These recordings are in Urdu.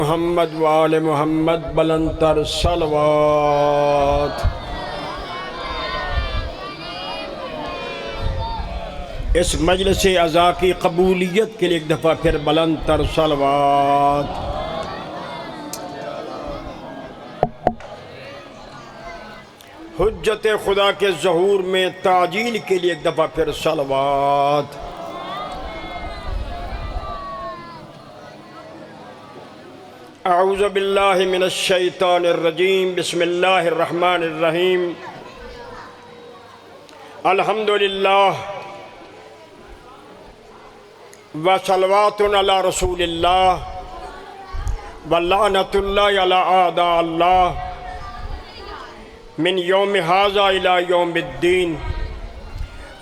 محمد وآل محمد بلند تر صلوات۔ اس مجلس عزا کی قبولیت کے لیے ایک دفعہ پھر بلند تر صلوات۔ حجت خدا کے ظہور میں تعجیل کے لیے ایک دفعہ پھر صلوات۔ اعوذ باللہ من الشیطان الرجیم، بسم اللہ الرحمن الرحیم۔ الحمدللہ وصلوات علی رسول اللہ ولعنۃ اللہ علی اعداء اللہ من یوم ھذا الی یوم الدین۔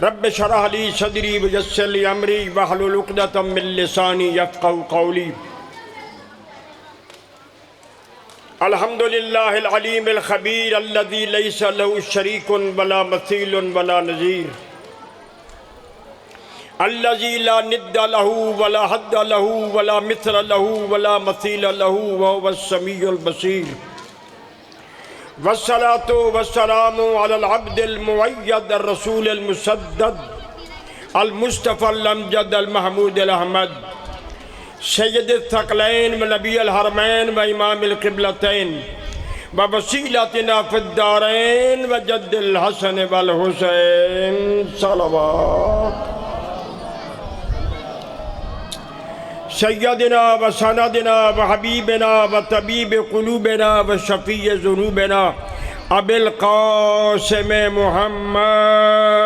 رب اشرح لی صدری ویسر لی امری واحلل عقدۃ من لسانی یفقهوا قولی۔ الحمدللہ العلیم الخبیر الذی لیس له شریک ولا مثیل ولا نظیر، الذی لا ند له ولا حد له ولا مثل له ولا مثیل له وهو السمیع البصیر۔ والصلاة والسلام على العبد المؤید الرسول المسدد المصطفى الامجد المحمود الاحمد، سید الثقلین و نبی الحرمین و امام القبلتین و وسیلتنا فی الدارین و جد الحسن والحسین صلوات۔ سیدنا و سندنا و حبیبنا و طبیب قلوبنا و شفیع ذنوبنا ابی القاسم محمد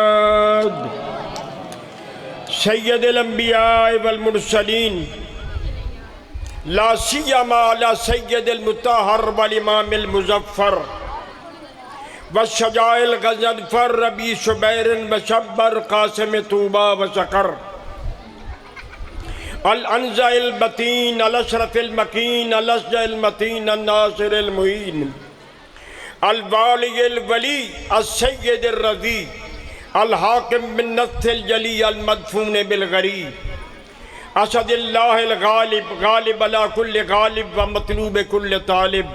سید الانبیاء والمرسلین، لا سیما علی سید المطہر والامام المظفر والشجاع الغضنفر ربی شبیر وشبر قاسم طوبہ وسقر، الانزع البطین الاشرف المکین الاشجع المتین الناصر المعین، الوالی الولی السید الرضی الحاکم بالنص الجلی المدفون بالغری، اسد اللہ الغالب غالب علی کل غالب و مطلوب کل طالب،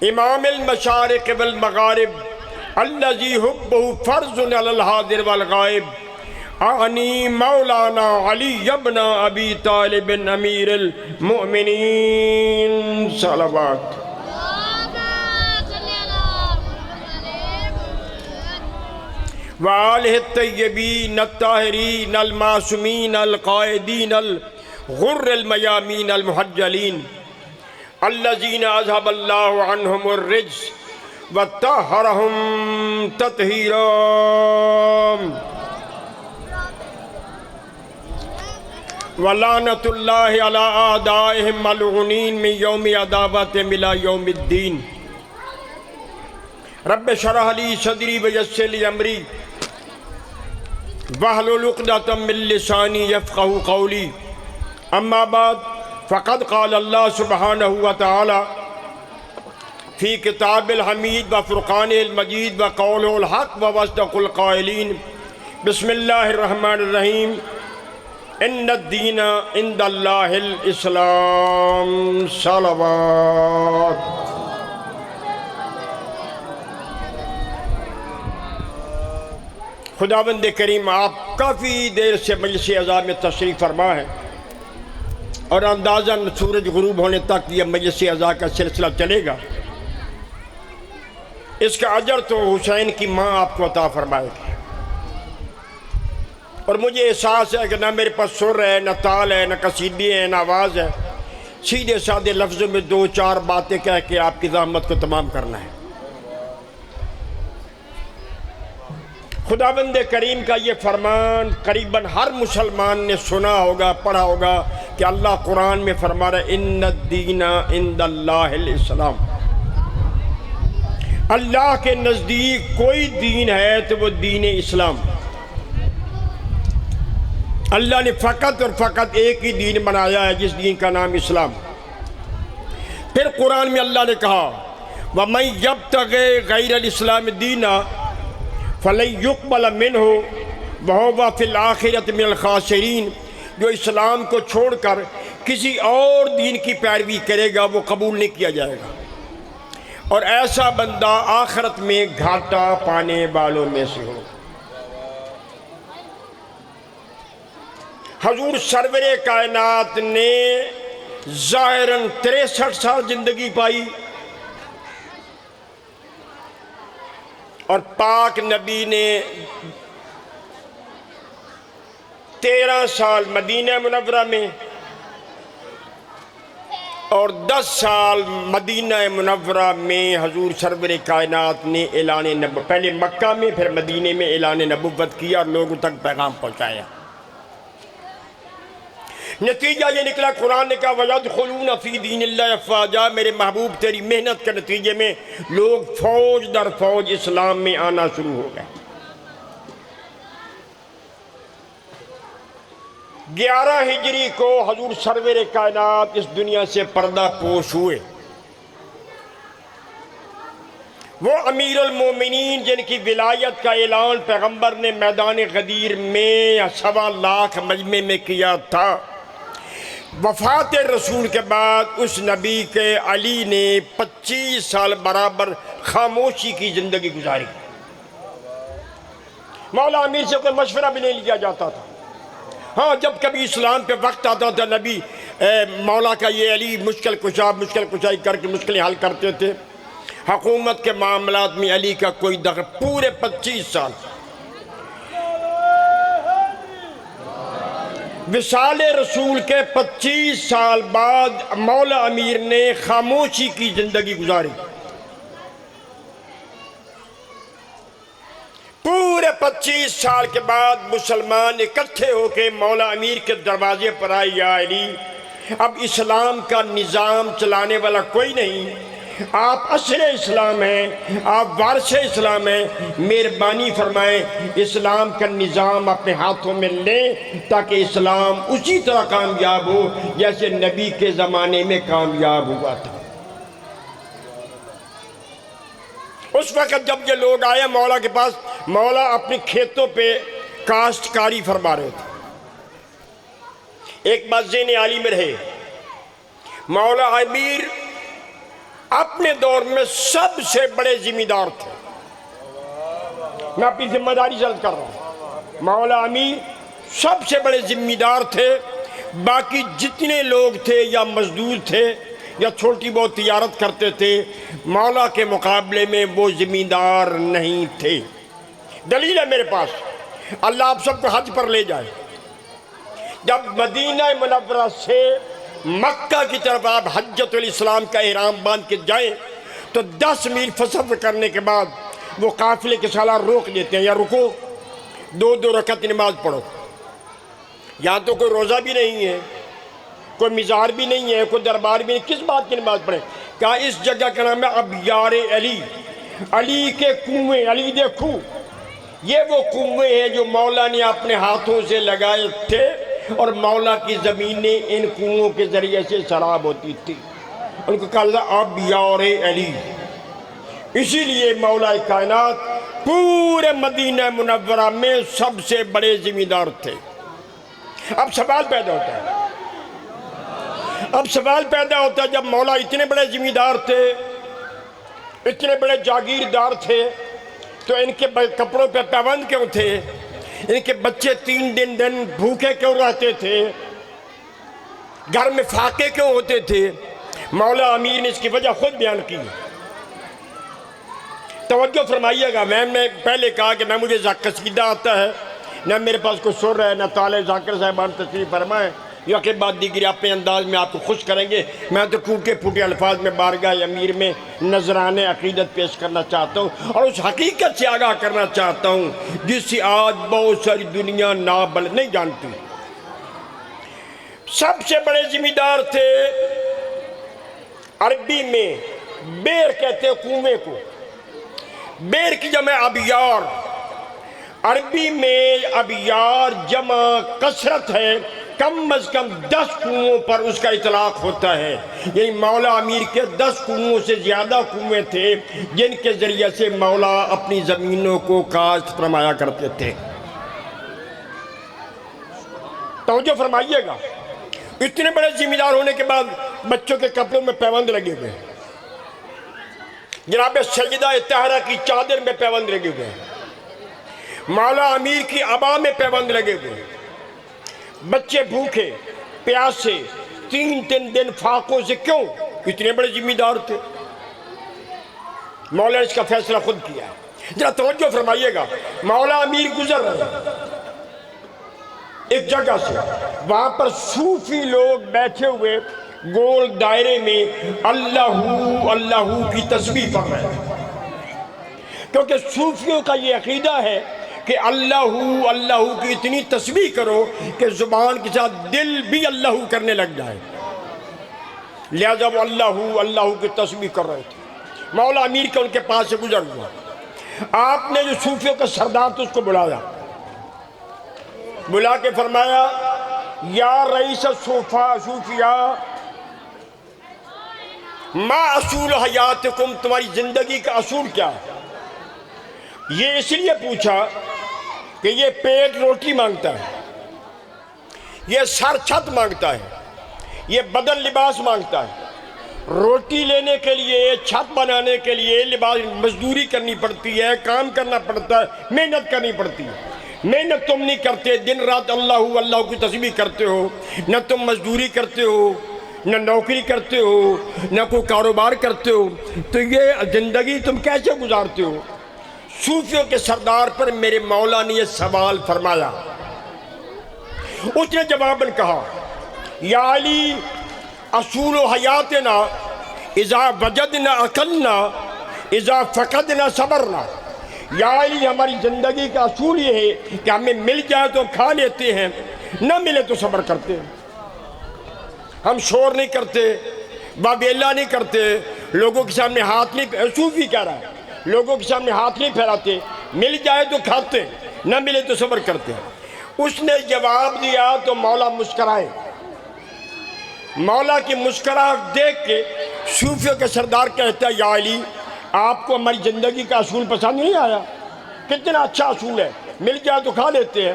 امام المشارق والمغارب الذی حبہ فرض علی الحاضر والغائب، اعنی مولانا علی ابن ابی طالب امیر المؤمنین صلوات۔ وآلہ الطیبین الطاہرین المعصومین القائدین الغر المیامین المحجلین، الذین اذھب اللہ عنہم الرجس وطہرہم تطہیرا۔ ولعنۃ اللہ علی اعدائہم ملعونین من یوم عداوتہم الی یوم الدین۔ رب اشرح لی صدری ویسر لی امری واحلل عقدۃ من لسانی یفقهوا قولی۔ اما بعد فقد قال اللہ سبحانہ وتعالی فی کتاب الحمید وفرقان المجید وقولہ الحق واصدق القائلین۔ بسم اللہ الرحمن الرحیم۔ ان الدین عند اللہ الاسلام صلوات۔ خداوند کریم آپ کافی دیر سے مجلس عزا میں تشریف فرما ہے، اور اندازاً سورج غروب ہونے تک یہ مجلس عزا کا سلسلہ چلے گا۔ اس کا اجر تو حسین کی ماں آپ کو عطا فرمائے گی، اور مجھے احساس ہے کہ نہ میرے پاس سر ہے، نہ تال ہے، نہ قصیدے ہیں، نہ آواز ہے، سیدھے سادے لفظوں میں دو چار باتیں کہہ کے آپ کی زحمت کو تمام کرنا ہے۔ خداوند کریم کا یہ فرمان قریباً ہر مسلمان نے سنا ہوگا، پڑھا ہوگا کہ اللہ قرآن میں فرما رہا ہے ان الدین عند اللہ الاسلام۔ اللہ کے نزدیک کوئی دین ہے تو وہ دین اسلام۔ اللہ نے فقط اور فقط ایک ہی دین بنایا ہے جس دین کا نام اسلام۔ پھر قرآن میں اللہ نے کہا وَمَن يَبْتَغِ غَيْرَ الْإِسْلَامِ دِينًا فَلَن يُقْبَلَ مِنْهُ وَهُوَ فِي الْآخِرَةِ مِنَ الْخَاسِرِينَ، جو اسلام کو چھوڑ کر کسی اور دین کی پیروی کرے گا وہ قبول نہیں کیا جائے گا، اور ایسا بندہ آخرت میں گھاٹا پانے والوں میں سے ہوگا۔ حضور سرور کائنات نے ظاہراً 63 سال زندگی پائی، اور پاک نبی نے 13 سال مدینہ منورہ میں اور 10 سال مدینہ منورہ میں حضور سرور کائنات نے اعلان نبوت، پہلے مکہ میں پھر مدینہ میں اعلان نبوت کیا اور لوگوں تک پیغام پہنچایا۔ نتیجہ یہ نکلا، قرآن نے کہا وَيَدْخُلُونَ فِي دِينِ اللَّهِ أَفْوَاجًا، میرے محبوب تیری محنت کے نتیجے میں لوگ فوج در فوج اسلام میں آنا شروع ہو گئے۔ 11 ہجری کو حضور سرور کائنات اس دنیا سے پردہ پوش ہوئے۔ وہ امیر المومنین جن کی ولایت کا اعلان پیغمبر نے میدان غدیر میں 1.25 لاکھ مجمع میں کیا تھا، وفات رسول کے بعد اس نبی کے علی نے 25 سال برابر خاموشی کی زندگی گزاری۔ مولا امیر سے کوئی مشورہ بھی نہیں لیا جاتا تھا۔ ہاں جب کبھی اسلام پہ وقت آتا تھا نبی مولا کا یہ علی مشکل کشائی کر کے مشکلیں حل کرتے تھے۔ حکومت کے معاملات میں علی کا کوئی دخل، پورے 25 سال۔ وصال رسول کے 25 سال بعد مولا امیر نے خاموشی کی زندگی گزاری۔ پورے 25 سال کے بعد مسلمان اکٹھے ہو کے مولا امیر کے دروازے پر آئے، یا علی اب اسلام کا نظام چلانے والا کوئی نہیں، آپ اصل اسلام ہیں، آپ وارث اسلام ہیں، مہربانی فرمائیں اسلام کا نظام اپنے ہاتھوں میں لیں تاکہ اسلام اسی طرح کامیاب ہو جیسے نبی کے زمانے میں کامیاب ہوا تھا۔ اس وقت جب یہ لوگ آئے مولا کے پاس، مولا اپنے کھیتوں پہ کاشتکاری فرما رہے تھے۔ ایک بات ذہن عالی میں رہے، مولا امیر اپنے دور میں سب سے بڑے ذمہ دار تھے۔ میں اپنی ذمہ داری سے عرض کر رہا ہوں، مولا امیر سب سے بڑے ذمہ دار تھے۔ باقی جتنے لوگ تھے یا مزدور تھے یا چھوٹی بہت تجارت کرتے تھے، مولا کے مقابلے میں وہ ذمہ دار نہیں تھے۔ دلیل ہے میرے پاس، اللہ آپ سب کو حج پر لے جائے۔ جب مدینہ منورہ سے مکہ کی طرف آپ حجۃ الاسلام کا احرام باندھ کے جائیں تو 10 میل سفر کرنے کے بعد وہ قافلے کے سالار روک دیتے ہیں، یا رکو 2 رکعت نماز پڑھو۔ یہاں تو کوئی روزہ بھی نہیں ہے، کوئی مزار بھی نہیں ہے، کوئی دربار بھی نہیں، کس بات کی نماز پڑھیں؟ کہا اس جگہ کا نام ہے ابیار علی، علی کے کنویں، علی دے کھو۔ یہ وہ کنویں ہیں جو مولا نے اپنے ہاتھوں سے لگائے تھے، اور مولا کی زمینیں ان کنووں کے ذریعے سے سراب ہوتی تھی۔ ان کو کہا جاتا ابیار علی۔ اسی لیے مولا کائنات پورے مدینہ منورہ میں سب سے بڑے ذمہ دار تھے۔ اب سوال پیدا ہوتا ہے جب مولا اتنے بڑے ذمہ دار تھے، اتنے بڑے جاگیردار تھے، تو ان کے کپڑوں پہ پابند کیوں تھے؟ ان کے بچے 3 دن بھوکے کیوں رہتے تھے؟ گھر میں فاقے کیوں ہوتے تھے؟ مولا امیر نے اس کی وجہ خود بیان کی۔ توجہ فرمائیے گا، میں نے پہلے کہا کہ نہ مجھے قصیدہ آتا ہے، نہ میرے پاس کوئی سر ہے، نہ طالع ذاکر صاحبان تشریف فرمائیں یا کہ بعد دیگر اپنے انداز میں آپ کو خوش کریں گے۔ میں تو ٹوٹے پھوٹے الفاظ میں بارگاہ امیر میں نذرانے عقیدت پیش کرنا چاہتا ہوں، اور اس حقیقت سے آگاہ کرنا چاہتا ہوں جس سے آج بہت ساری دنیا نابلد نہیں جانتی۔ سب سے بڑے ذمہ دار تھے، عربی میں بیر کہتے ہیں کنویں کو، بیر کی جمع ابیار، عربی میں ابیار جمع کثرت ہے، کم از کم 10 کنووں پر اس کا اطلاق ہوتا ہے۔ یعنی مولا امیر کے 10 کنووں سے زیادہ کنویں تھے جن کے ذریعے سے مولا اپنی زمینوں کو کاشت فرمایا کرتے تھے۔ توجہ فرمائیے گا، اتنے بڑے ذمہ دار ہونے کے بعد بچوں کے کپڑوں میں پیوند لگے ہوئے ہیں، جناب سیدہ طاہرہ کی چادر میں پیوند لگے ہوئے ہیں، مولا امیر کی عبا میں پیوند لگے ہوئے ہیں، بچے بھوکے پیاسے 3 دن فاقوں سے، کیوں؟ اتنے بڑے ذمہ دار تھے۔ مولا نے اس کا فیصلہ خود کیا ہے۔ ذرا توجہ فرمائیے گا، مولا امیر گزر رہے ہیں ایک جگہ سے، وہاں پر صوفی لوگ بیٹھے ہوئے گول دائرے میں اللہ اللہ کی تسبیح پڑھ رہے ہیں، کیونکہ صوفیوں کا یہ عقیدہ ہے کہ اللہ اللہ کی اتنی تسبیح کرو کہ زبان کے ساتھ دل بھی اللہ کرنے لگ جائے، لہذا وہ اللہ اللہ کی تسبیح کر رہے تھے۔ مولا امیر کے ان کے پاس سے گزر ہوا، آپ نے جو صوفیوں کا سردار تھا اس کو بلایا، بلا کے فرمایا یا رئیس صوفیاء ما اصول حیاتکم، تمہاری زندگی کا اصول کیا ہے؟ یہ اس لیے پوچھا کہ یہ پیٹ روٹی مانگتا ہے، یہ سر چھت مانگتا ہے، یہ بدن لباس مانگتا ہے، روٹی لینے کے لیے چھت بنانے کے لیے لباس مزدوری کرنی پڑتی ہے، کام کرنا پڑتا ہے، محنت کرنی پڑتی ہے۔ محنت تم نہیں کرتے، دن رات اللہ اللہ کی تسبیح کرتے ہو، نہ تم مزدوری کرتے ہو، نہ نوکری کرتے ہو، نہ کوئی کاروبار کرتے ہو، تو یہ زندگی تم کیسے گزارتے ہو؟ صوفیوں کے سردار پر میرے مولا نے یہ سوال فرمایا۔ اس نے جواباً کہا یا علی اصول حیاتنا اذا وجدنا اکلنا اذا فقدنا صبرنا، یا علی ہماری زندگی کا اصول یہ ہے کہ ہمیں مل جائے تو کھا لیتے ہیں، نہ ملے تو صبر کرتے ہیں۔ ہم شور نہیں کرتے، باویلا نہیں کرتے، لوگوں کے سامنے ہاتھ نہیں، صوفی کہہ رہا ہے لوگوں کے سامنے ہاتھ نہیں پھیلاتے، مل جائے تو کھاتے ہیں، نہ ملے تو صبر کرتے ہیں۔ اس نے جواب دیا تو مولا مسکرائے۔ مولا کی مسکراہٹ دیکھ کے صوفیوں کے سردار کہتا ہے یا علی آپ کو ہماری زندگی کا اصول پسند نہیں آیا؟ کتنا اچھا اصول ہے، مل جائے تو کھا لیتے ہیں،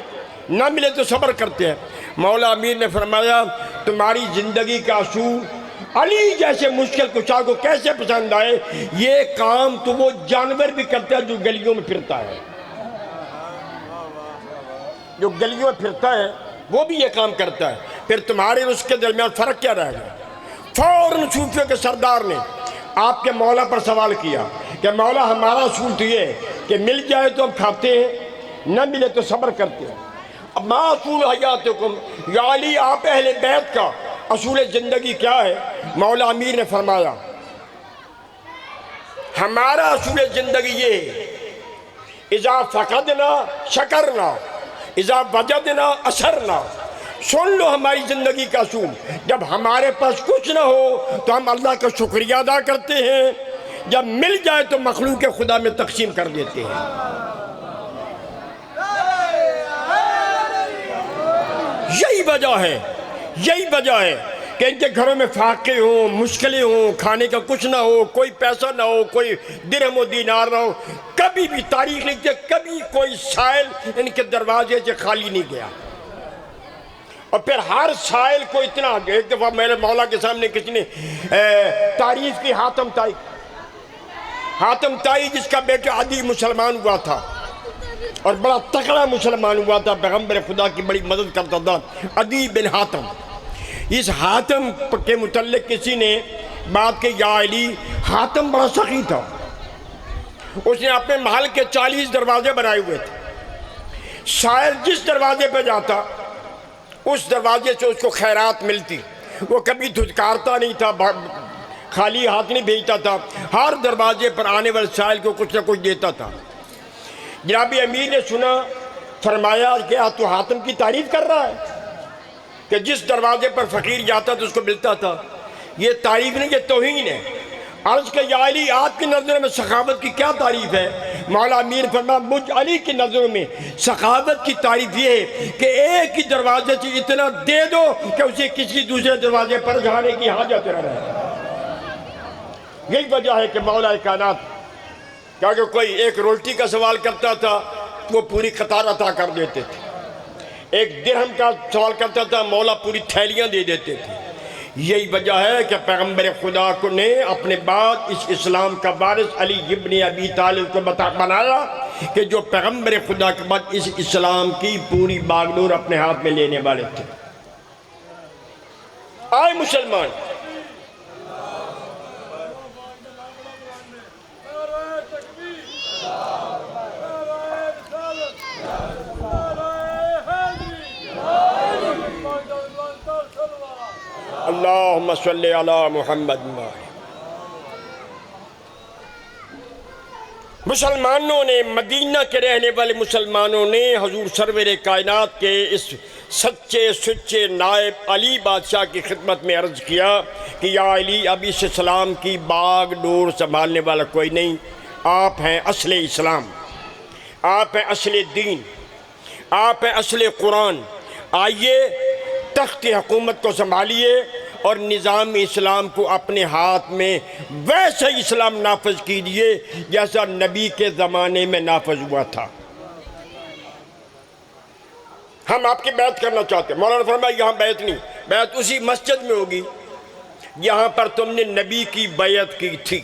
نہ ملے تو صبر کرتے ہیں۔ مولا امیر نے فرمایا تمہاری زندگی کا اصول علی جیسے مشکل کشا کو کیسے پسند آئے؟ یہ کام تو وہ جانور بھی کرتا ہے جو گلیوں میں پھرتا ہے، جو گلیوں میں پھرتا ہے وہ بھی یہ کام کرتا ہے، پھر تمہارے اور اس کے درمیان فرق کیا رہے گا؟ فوراً صوفیوں کے سردار نے آپ کے مولا پر سوال کیا کہ مولا ہمارا اصول تو یہ ہے کہ مل جائے تو ہم کھاتے ہیں، نہ ملے تو صبر کرتے ہیں۔ اب ما اصول حیاتکم، یا علی آپ اہل بیت کا اصول زندگی کیا ہے؟ مولا امیر نے فرمایا ہمارا اصول زندگی یہ ہے اذا فقدنا شکرنا اذا وجدنا اثرنا۔ سن لو ہماری زندگی کا اصول، جب ہمارے پاس کچھ نہ ہو تو ہم اللہ کا شکریہ ادا کرتے ہیں، جب مل جائے تو مخلوق خدا میں تقسیم کر دیتے ہیں۔ یہی وجہ ہے کہ ان کے گھروں میں فاقے ہوں، مشکلیں ہوں، کھانے کا کچھ نہ ہو، کوئی پیسہ نہ ہو، کوئی درہم و دینار نہ ہو، کبھی بھی تاریخ لکھتے کبھی کوئی سائل ان کے دروازے سے خالی نہیں گیا۔ اور پھر ہر سائل کو اتنا، ایک دفعہ میرے مولا کے سامنے کسی نے تعریف کی حاتم تائی جس کا بیٹا عدی مسلمان ہوا تھا اور بڑا تکڑا مسلمان ہوا تھا، پیغمبر خدا کی بڑی مدد کرتا تھا، عدی بن حاتم۔ اس حاتم کے متعلق کسی نے بات کہ یا علی حاتم بڑا سخی تھا، اس نے اپنے محل کے 40 دروازے بنائے ہوئے تھے، شاعر جس دروازے پہ جاتا اس دروازے سے اس کو خیرات ملتی، وہ کبھی دھتکارتا نہیں تھا، خالی ہاتھ نہیں بھیجتا تھا، ہر دروازے پر آنے والے سائل کو کچھ نہ کچھ دیتا تھا۔ جناب امیر نے سنا، فرمایا کہ تو حاتم کی تعریف کر رہا ہے کہ جس دروازے پر فقیر جاتا تو اس کو ملتا تھا؟ یہ تعریف نہیں، یہ توہین ہے۔ عرض کہ یا علی آپ کی نظروں میں سخاوت کی کیا تعریف ہے؟ مولا امیر فرمایا مجھ علی کی نظروں میں سخاوت کی تعریف یہ ہے کہ ایک ہی دروازے سے اتنا دے دو کہ اسے کسی دوسرے دروازے پر جانے کی حاجت نہ رہے۔ یہی وجہ ہے کہ مولا کائنات کہ کوئی ایک روٹی کا سوال کرتا تھا وہ پوری قطار عطا کر دیتے تھے، ایک درہم کا سوال کرتا تھا، مولا پوری تھیلیاں دے دیتے تھے۔ یہی وجہ ہے کہ پیغمبر خدا کو نے اپنے بعد اس اسلام کا وارث علی ابن ابی طالب کو بنایا کہ جو پیغمبر خدا کے بعد اس اسلام کی پوری باغڈور اپنے ہاتھ میں لینے والے تھے۔ آئے مسلمان، اللہم صلی علی محمد۔ مسلمانوں نے، مدینہ کے رہنے والے مسلمانوں نے حضور سرور کائنات کے اس سچے سچے نائب علی بادشاہ کی خدمت میں عرض کیا کہ یا علی، اب اس اسلام کی باغ ڈور سنبھالنے والا کوئی نہیں، آپ ہیں اصل اسلام، آپ ہیں اصل دین، آپ ہیں اصل قرآن، آئیے تخت حکومت کو سنبھالیے اور نظام اسلام کو اپنے ہاتھ میں ویسا اسلام نافذ کیجیے جیسا نبی کے زمانے میں نافذ ہوا تھا۔ ہم آپ کی بیعت کرنا چاہتے ہیں۔ مولانا فرمایا یہاں بیعت نہیں، بیعت اسی مسجد میں ہوگی یہاں پر تم نے نبی کی بیعت کی تھی۔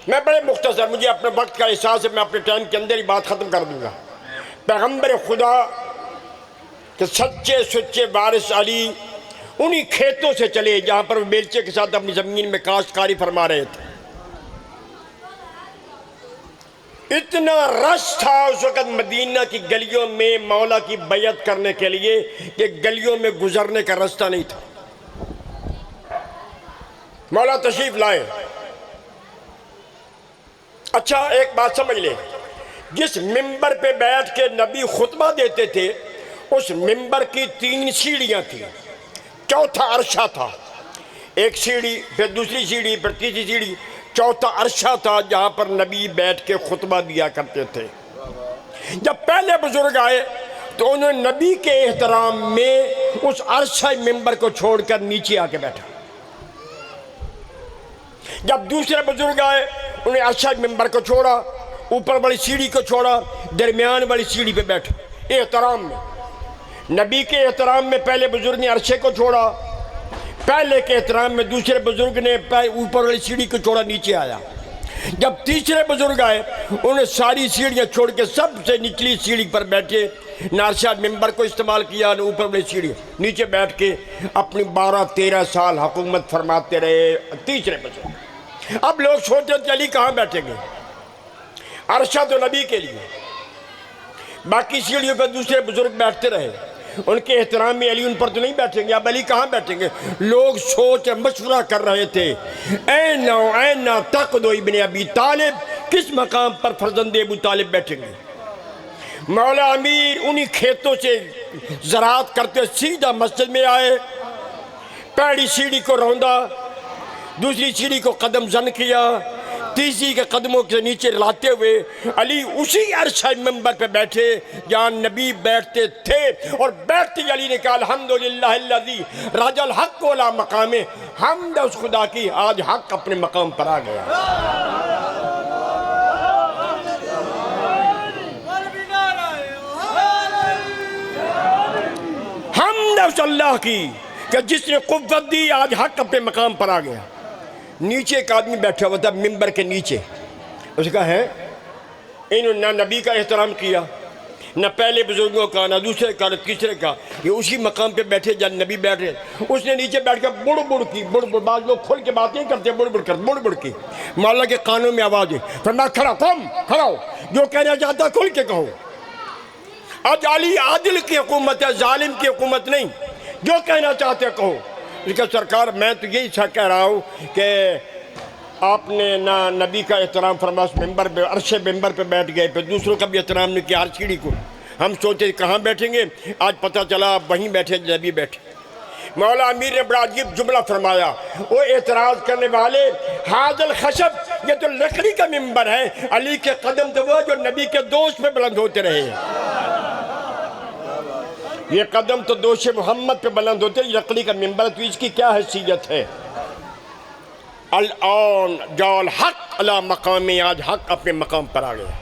میں بڑے مختصر، مجھے اپنے وقت کا احساس ہے، میں اپنے ٹائم کے اندر ہی بات ختم کر دوں گا۔ پیغمبر خدا کہ سچے سچے وارث علی انہی کھیتوں سے چلے جہاں پر وہ بیلچے کے ساتھ اپنی زمین میں کاشتکاری فرما رہے تھے۔ اتنا رش تھا اس وقت مدینہ کی گلیوں میں مولا کی بیعت کرنے کے لیے کہ گلیوں میں گزرنے کا راستہ نہیں تھا۔ مولا تشریف لائے۔ اچھا ایک بات سمجھ لیں، جس ممبر پہ بیٹھ کے نبی خطبہ دیتے تھے اس ممبر کی 3 سیڑھیاں تھیں، چوتھا عرشہ تھا، ایک سیڑھی پھر دوسری سیڑھی پھر تیسری سیڑھی، چوتھا عرشہ تھا جہاں پر نبی بیٹھ کے خطبہ دیا کرتے تھے۔ جب پہلے بزرگ آئے تو انہوں نے نبی کے احترام میں اس عرشہ ممبر کو چھوڑ کر نیچے آ کے بیٹھا۔ جب دوسرے بزرگ آئے انہوں نے عرشہ ممبر کو چھوڑا، اوپر والی سیڑھی کو چھوڑا، درمیان والی سیڑھی پہ بیٹھا احترام میں۔ نبی کے احترام میں پہلے بزرگ نے عرشے کو چھوڑا، پہلے کے احترام میں دوسرے بزرگ نے اوپر والی سیڑھی کو چھوڑا، نیچے آیا۔ جب تیسرے بزرگ آئے انہوں نے ساری سیڑھیاں چھوڑ کے سب سے نچلی سیڑھی پر بیٹھے، نہ عرشہ ممبر کو استعمال کیا نہ اوپر والی سیڑھی، نیچے بیٹھ کے اپنی 12-13 سال حکومت فرماتے رہے تیسرے بزرگ۔ اب لوگ سوچتے تھے علی کہاں بیٹھیں گے، عرشہ تو نبی کے لیے، باقی سیڑھیوں پر دوسرے بزرگ بیٹھتے رہے، ان کے احترام میں علی ان پر تو نہیں بیٹھیں گے، اب علی کہاں بیٹھیں گے۔ لوگ سوچ مشورہ کر رہے تھے اینا تقدو ابن ابی طالب، کس مقام پر فرزند ابو طالب بیٹھیں گے۔ مولا امیر انہی کھیتوں سے زراعت کرتے سیدھا مسجد میں آئے، پہلی سیڑھی کو روندا، دوسری سیڑھی کو قدم زن کیا، تیسری کے قدموں کے نیچے لاتے ہوئے علی اسی عرشہ منبر پہ بیٹھے جہاں نبی بیٹھتے تھے، اور بیٹھتے علی نے کہا الحمدللہ الذی رجع الحق علی مقامہ، حمد اس خدا کی آج حق اپنے مقام پر آ گیا۔ حمد اس اللہ کی کہ جس نے قوت دی، آج حق اپنے مقام پر آ گیا۔ نیچے ایک آدمی بیٹھا ہوا تھا ممبر کے نیچے، اس کا ہے انہوں نے نہ نبی کا احترام کیا، نہ پہلے بزرگوں کا، نہ دوسرے کا، نہ تیسرے کا، یہ اسی مقام پہ بیٹھے جہاں نبی بیٹھ رہے۔ اس نے نیچے بیٹھ کر بڑ بڑ کی، بعض لوگ کھل کے باتیں کرتے بڑ بڑ کی، مولا کے کانوں میں آواز ہے، فرمایا کھڑا ہو، جو کہنا چاہتا کھل کے کہو۔ آج علی عادل کی حکومت ہے، ظالم کی حکومت نہیں، جو کہنا چاہتے کہو۔ اس کا سرکار میں تو یہی کہہ رہا ہوں کہ آپ نے نہ نبی کا احترام فرمایا، اس ممبر پہ عرشے ممبر پہ بیٹھ گئے، پھر دوسروں کا بھی احترام نہیں کیا، ہر سیڑھی کو ہم سوچے کہاں بیٹھیں گے، آج پتہ چلا وہیں بیٹھے نبی بیٹھے۔ مولا امیر نے بڑا عجیب جملہ فرمایا، وہ اعتراض کرنے والے، ھذا الخشب، یہ تو لکڑی کا ممبر ہے، علی کے قدم تو وہ جو نبی کے دوست پہ بلند ہوتے رہے، یہ قدم تو دوش محمد پہ بلند ہوتے ہیں، لکڑی کا ممبر، تو اس کی کیا حیثیت ہے۔ الان جا الحق علی مقامی، آج حق اپنے مقام پر آ گیا۔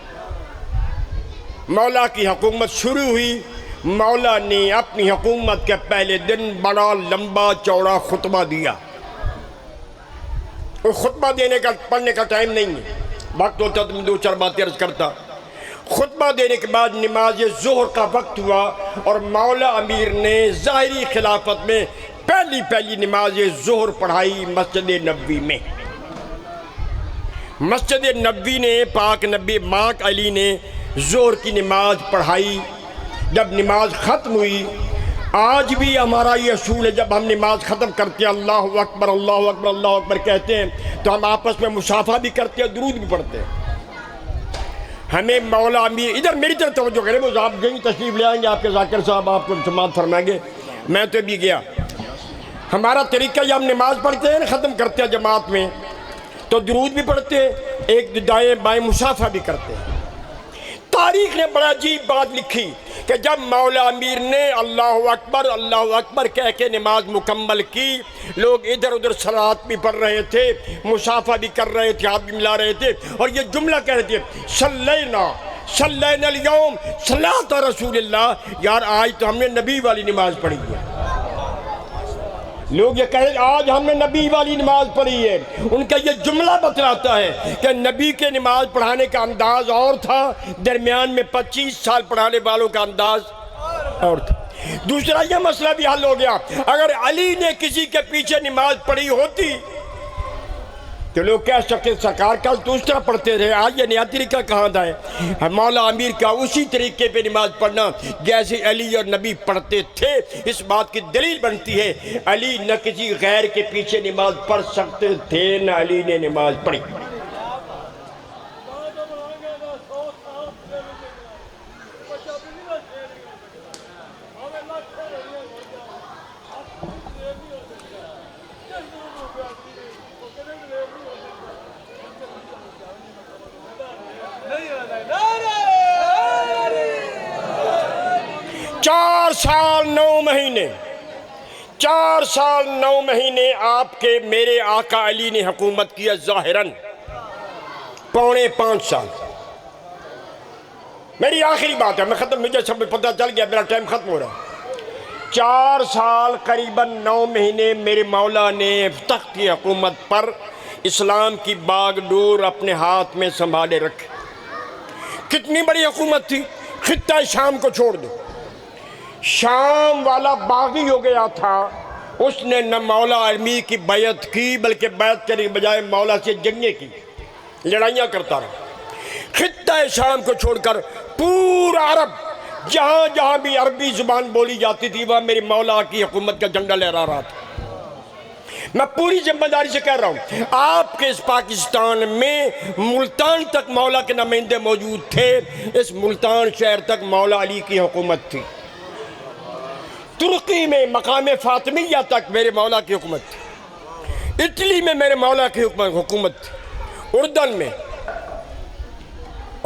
مولا کی حکومت شروع ہوئی۔ مولا نے اپنی حکومت کے پہلے دن بڑا لمبا چوڑا خطبہ دیا۔ وہ خطبہ دینے کا پڑھنے کا ٹائم نہیں ہے، وقت ہوتا تو میں 2-4 باتیں عرض کرتا۔ خطبہ دینے کے بعد نماز ظہر کا وقت ہوا اور مولا امیر نے ظاہری خلافت میں پہلی نماز ظہر پڑھائی مسجد نبوی میں۔ مسجد نبوی نے پاک نبی ماک علی نے ظہر کی نماز پڑھائی۔ جب نماز ختم ہوئی، آج بھی ہمارا یہ اصول ہے، جب ہم نماز ختم کرتے ہیں اللہ اکبر اللہ اکبر اللہ اکبر کہتے ہیں تو ہم آپس میں مصافحہ بھی کرتے ہیں، درود بھی پڑھتے ہیں۔ ہمیں مولا امیر ادھر میری طرف توجہ کریں، وہ آپ گئی تشریف لے آئیں گے، آپ کے ذاکر صاحب آپ کو سماعت فرمائیں گے، میں تو بھی گیا۔ ہمارا طریقہ یہ ہم نماز پڑھتے ہیں ختم کرتے ہیں جماعت میں تو درود بھی پڑھتے ہیں، ایک دائیں بائیں مصافحہ بھی کرتے ہیں۔ تاریخ نے بڑا عجیب بات لکھی کہ جب مولا امیر نے اللہ اکبر کہہ کے نماز مکمل کی، لوگ ادھر ادھر صلوات بھی پڑھ رہے تھے، مصافحہ بھی کر رہے تھے، ہاتھ بھی ملا رہے تھے اور یہ جملہ کہہ رہے تھے صلینا اليوم صلاۃ رسول اللہ، یار آج تو ہم نے نبی والی نماز پڑھی ہے۔ لوگ یہ کہے آج ہم نے نبی والی نماز پڑھی ہے، ان کا یہ جملہ بتلاتا ہے کہ نبی کے نماز پڑھانے کا انداز اور تھا، درمیان میں 25 سال پڑھانے والوں کا انداز اور تھا۔ دوسرا یہ مسئلہ بھی حل ہو گیا، اگر علی نے کسی کے پیچھے نماز پڑھی ہوتی تو لوگ کہہ سکتے سرکار کل تو اس طرح پڑھتے رہے، آج یہ نیا طریقہ کہاں تھا ہے؟ مولا امیر کا اسی طریقے پہ نماز پڑھنا جیسے علی اور نبی پڑھتے تھے، اس بات کی دلیل بنتی ہے علی نہ کسی غیر کے پیچھے نماز پڑھ سکتے تھے نہ علی نے نماز پڑھی۔ چار سال 9 مہینے آپ کے میرے آقا علی نے حکومت کیا ظاہراً، 4.5 سال۔ میری آخری بات ہے، میں ختم، مجھے سب پتہ چل گیا میرا ٹائم ختم ہو رہا ہے۔ 4 سال قریباً 9 مہینے میرے مولا نے تخت کی حکومت پر اسلام کی باغ ڈور اپنے ہاتھ میں سنبھالے رکھے۔ کتنی بڑی حکومت تھی، خطہ شام کو چھوڑ دو، شام والا باغی ہو گیا تھا، اس نے نہ مولا امیر کی بیعت کی بلکہ بیعت کرنے کے بجائے مولا سے جنگیں کی، لڑائیاں کرتا رہا۔ خطہ شام کو چھوڑ کر پورا عرب، جہاں جہاں بھی عربی زبان بولی جاتی تھی وہاں میری مولا کی حکومت کا جھنڈا لہرا رہا تھا۔ میں پوری ذمہ داری سے کہہ رہا ہوں، آپ کے اس پاکستان میں ملتان تک مولا کے نمائندے موجود تھے، اس ملتان شہر تک مولا علی کی حکومت تھی، ترکی میں مقام فاطمیہ تک میرے مولا کی حکومت تھی، اٹلی میں میرے مولا کی حکومت تھی، اردن میں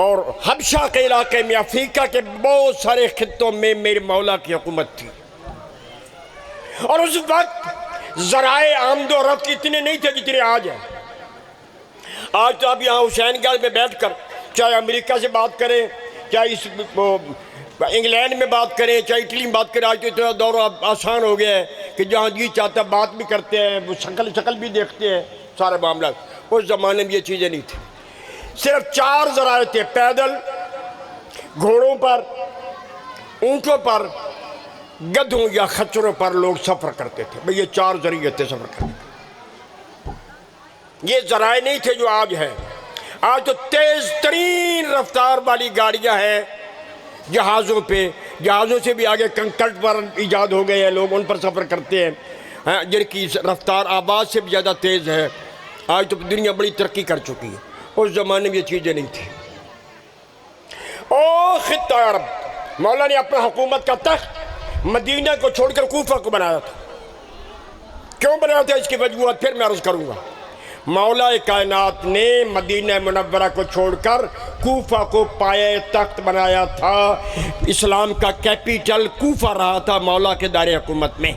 اور حبشہ کے علاقے میں، افریقہ کے بہت سارے خطوں میں میرے مولا کی حکومت تھی۔ اور اس وقت ذرائع آمد و رفت اتنے نہیں تھے جتنے آج ہیں۔ آج تو آپ یہاں حسین گنج میں بیٹھ کر چاہے امریکہ سے بات کریں، چاہے اس انگلینڈ میں بات کریں، چاہے اٹلی میں بات کریں، آج تو اتنا دور آسان ہو گیا ہے کہ جہاں جی چاہتا بات بھی کرتے ہیں، وہ شکل بھی دیکھتے ہیں، سارے معاملات۔ اس زمانے میں یہ چیزیں نہیں تھیں، صرف 4 ذرائع تھے، پیدل، گھوڑوں پر، اونٹوں پر، گدھوں یا خچروں پر لوگ سفر کرتے تھے۔ بھئی یہ 4 ذریعے تھے سفر کرنے کے، یہ ذرائع نہیں تھے جو آج ہیں۔ آج تو تیز ترین رفتار والی گاڑیاں ہیں، جہازوں پہ، جہازوں سے بھی آگے کنکرٹ پر ایجاد ہو گئے ہیں، لوگ ان پر سفر کرتے ہیں جن کی رفتار آواز سے بھی زیادہ تیز ہے۔ آج تو دنیا بڑی ترقی کر چکی ہے، اس زمانے میں یہ چیزیں نہیں تھیں۔ او خطہ عرب، مولا نے اپنا حکومت کا تخت مدینہ کو چھوڑ کر کوفہ کو بنایا تھا۔ کیوں بنایا تھا اس کی وجوہات پھر میں عرض کروں گا۔ مولا کائنات نے مدینہ منورہ کو چھوڑ کر کوفہ کو پایہ تخت بنایا تھا، اسلام کا کیپیٹل کوفہ رہا تھا مولا کے دائرے حکومت میں۔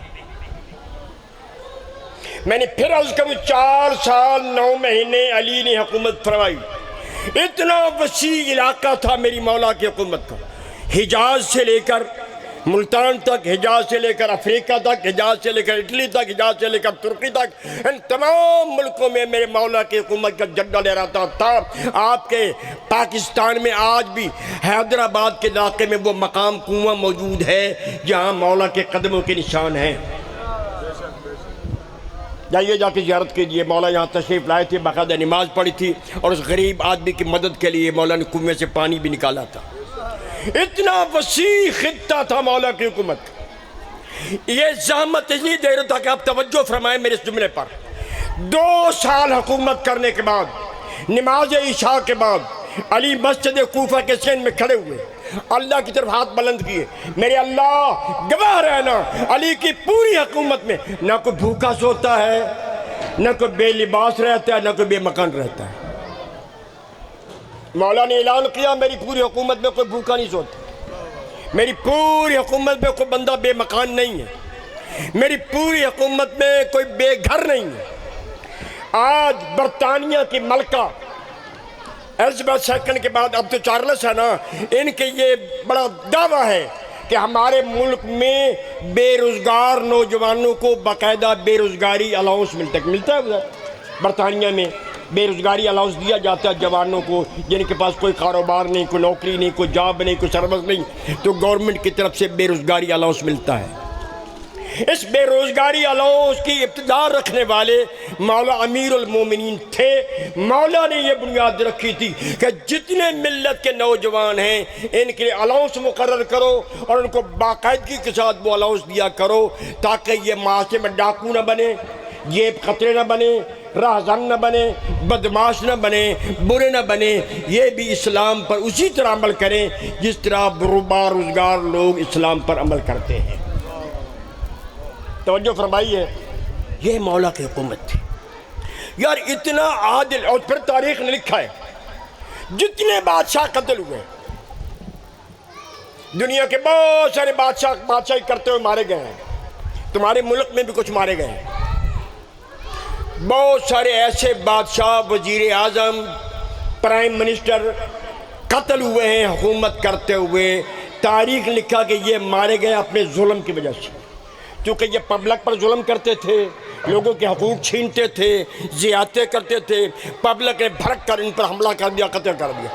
میں نے پھر عرض کروں، 4 سال 9 مہینے علی نے حکومت فرمائی، اتنا وسیع علاقہ تھا میری مولا کی حکومت کا۔ حجاز سے لے کر ملتان تک، حجاز سے لے کر افریقہ تک، حجاز سے لے کر اٹلی تک، حجاز سے لے کر ترکی تک، ان تمام ملکوں میں میرے مولا کی حکومت کا جھنڈا لہراتا تھا۔ آپ کے پاکستان میں آج بھی حیدرآباد کے علاقے میں وہ مقام کنواں موجود ہے جہاں مولا کے قدموں کے نشان ہیں۔ جائیے جا کے زیارت کیجئے۔ مولا یہاں تشریف لائے تھے، باقاعدہ نماز پڑھی تھی، اور اس غریب آدمی کی مدد کے لیے مولا نے کنویں سے پانی بھی نکالا تھا۔ اتنا وسیع خطہ تھا مولا کی حکومت۔ یہ زحمت اس لیے دے رہا تھا کہ آپ توجہ فرمائیں میرے اس جملے پر۔ 2 سال حکومت کرنے کے بعد، نماز عشاء کے بعد، علی مسجد کوفہ کے سین میں کھڑے ہوئے، اللہ کی طرف ہاتھ بلند کیے، میرے اللہ گواہ رہنا، علی کی پوری حکومت میں نہ کوئی بھوکا سوتا ہے، نہ کوئی بے لباس رہتا ہے، نہ کوئی بے مکان رہتا ہے۔ مولا نے اعلان کیا میری پوری حکومت میں کوئی بھوکا نہیں سوتا، میری پوری حکومت میں کوئی بندہ بے مکان نہیں ہے، میری پوری حکومت میں کوئی بے گھر نہیں ہے۔ آج برطانیہ کی ملکہ ایلزبتھ سیکنڈ کے بعد اب تو چارلس ہے نا، ان کے یہ بڑا دعویٰ ہے کہ ہمارے ملک میں بے روزگار نوجوانوں کو باقاعدہ بے روزگاری الاؤنس ملتا ہے ادھر برطانیہ میں بے روزگاری الاؤنس دیا جاتا ہے جوانوں کو جن کے پاس کوئی کاروبار نہیں، کوئی نوکری نہیں، کوئی جاب نہیں، کوئی سروس نہیں، تو گورنمنٹ کی طرف سے بے روزگاری الاؤنس ملتا ہے۔ اس بے روزگاری الاؤنس کی ابتدا رکھنے والے مولا امیر المومنین تھے۔ مولا نے یہ بنیاد رکھی تھی کہ جتنے ملت کے نوجوان ہیں ان کے لیے الاؤنس مقرر کرو اور ان کو باقاعدگی کے ساتھ وہ الاؤنس دیا کرو تاکہ یہ معاشرے میں ڈاکو نہ بنے، جیب قطرے نہ بنے، راہزن نہ بنے، بدماش نہ بنے، برے نہ بنے۔ یہ بھی اسلام پر اسی طرح عمل کریں جس طرح باروزگار لوگ اسلام پر عمل کرتے ہیں۔ توجہ فرمائیے، یہ مولا کی حکومت تھی یار، اتنا عادل۔ اور پھر تاریخ نے لکھا ہے جتنے بادشاہ قتل ہوئے، دنیا کے بہت سارے بادشاہ بادشاہی کرتے ہوئے مارے گئے ہیں، تمہارے ملک میں بھی کچھ مارے گئے ہیں۔ بہت سارے ایسے بادشاہ، وزیر اعظم، پرائم منسٹر قتل ہوئے ہیں حکومت کرتے ہوئے۔ تاریخ لکھا کہ یہ مارے گئے اپنے ظلم کی وجہ سے، کیونکہ یہ پبلک پر ظلم کرتے تھے، لوگوں کے حقوق چھینتے تھے، زیادتیں کرتے تھے، پبلک نے بھڑک کر ان پر حملہ کر دیا، قتل کر دیا۔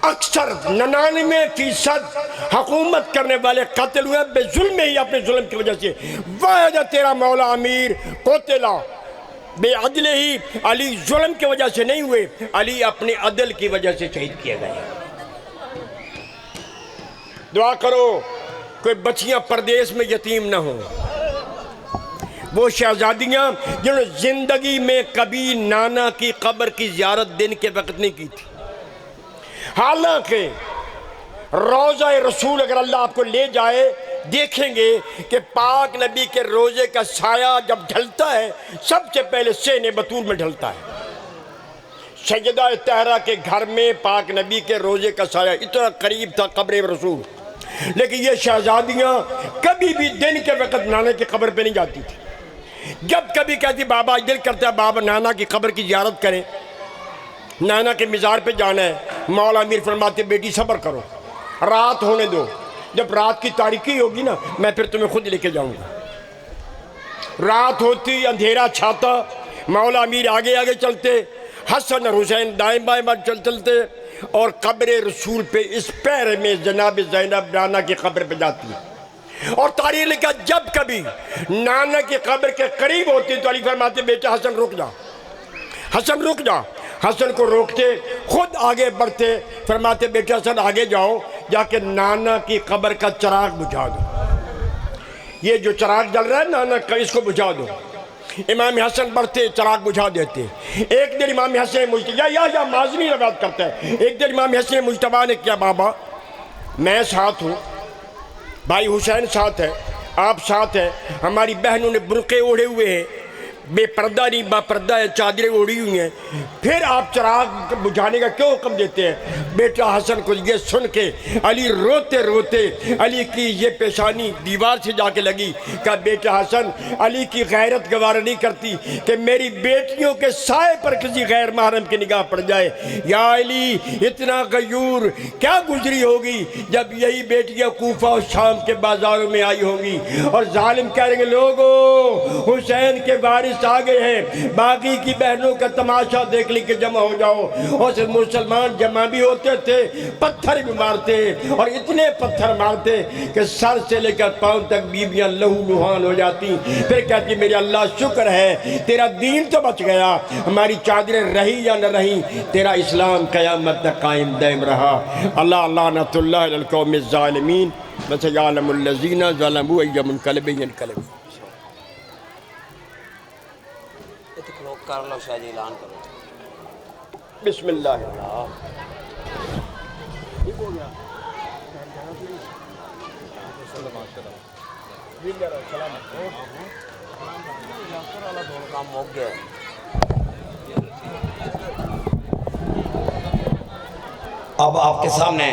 اکثر 99% حکومت کرنے والے قتل ہوئے بے ظلم ہی، اپنے ظلم کی وجہ سے۔ واحد تیرا مولا امیر قتلا بے عدل ہی، علی ظلم کی وجہ سے نہیں ہوئے، علی اپنے عدل کی وجہ سے شہید کیے گئے۔ دعا کرو کوئی بچیاں پردیس میں یتیم نہ ہوں، وہ شہزادیاں جنہوں نے زندگی میں کبھی نانا کی قبر کی زیارت دن کے وقت نہیں کی تھی۔ حالانکہ روضہ رسول اگر اللہ آپ کو لے جائے، دیکھیں گے کہ پاک نبی کے روزے کا سایہ جب ڈھلتا ہے سب سے پہلے سین بطول میں ڈھلتا ہے۔ سیدہ طاہرہ کے گھر میں پاک نبی کے روزے کا سایہ اتنا قریب تھا قبر رسول، لیکن یہ شہزادیاں کبھی بھی دن کے وقت نانا کی قبر پہ نہیں جاتی تھی۔ جب کبھی کہتی بابا دل کرتا ہے بابا نانا کی قبر کی زیارت کریں، نانا کے مزار پہ جانا ہے، مولا امیر فرماتے بیٹی صبر کرو، رات ہونے دو، جب رات کی تاریکی ہوگی نا میں پھر تمہیں خود لے کے جاؤں گا۔ رات ہوتی، اندھیرا چھاتا، مولا امیر آگے آگے چلتے، حسن اور حسین دائیں بائیں چلتے، اور قبر رسول پہ اس پیر میں جناب زینب نانا کی قبر پہ جاتی ہے۔ اور تاریخ لکھا جب کبھی نانا کی قبر کے قریب ہوتی تو علی فرماتے بیٹا حسن رک جا، حسن رک جا۔ حسن کو روکتے، خود آگے بڑھتے، فرماتے بیٹا حسن آگے جاؤ، جا کے نانا کی قبر کا چراغ بجھا دو، یہ جو چراغ جل رہا ہے نانا کا اس کو بجھا دو۔ امام حسن بڑھتے، چراغ بجھا دیتے۔ ایک دن امام حسن مجتبیٰ یا مازنی روایت کرتا ہے، ایک دن امام حسن مجتبیٰ نے کیا بابا میں ساتھ ہوں، بھائی حسین ساتھ ہے، آپ ساتھ ہیں، ہماری بہنوں نے برقعے اوڑھے ہوئے ہیں، بے پردہ نہیں با پردہ ہے، چادریں اڑی ہوئی ہیں، پھر آپ چراغ بجھانے کا کیوں حکم دیتے ہیں؟ بیٹا حسن کو یہ سن کے علی روتے روتے، علی کی یہ پیشانی دیوار سے جا کے لگی، کہا بیٹا حسن، علی کی غیرت گوارہ نہیں کرتی کہ میری بیٹیوں کے سائے پر کسی غیر محرم کی نگاہ پڑ جائے۔ یا علی، اتنا غیور کیا گزری ہوگی جب یہی بیٹیاں کوفہ اور شام کے بازاروں میں آئی ہوں گی اور ظالم کہہ رہے ہیں لوگو حسین کے وارث آ گئے ہیں، باقی کی بہنوں کا تماشا دیکھ لی کہ جمع ہو جاؤ۔ اور مسلمان جمع بھی ہوتے تھے، پتھر بھی مارتے، اور اتنے پتھر مارتے کہ سر سے لے کر پاؤں تک بیویاں لہو لہان ہو جاتی۔ پھر کہتی میرے اللہ شکر ہے تیرا دین تو بچ گیا، ہماری چادریں رہی یا نہ رہی، تیرا اسلام قیامت تک قائم دائم رہا۔ اللہ لعنت اللہ علی القوم الظالمین وسیعلم الذین ظلموا ای منقلب ینقلبون۔ کر لو شاہ جی، اعلان کرو۔ بسم اللہ۔ کام ہو گیا۔ اب آپ کے سامنے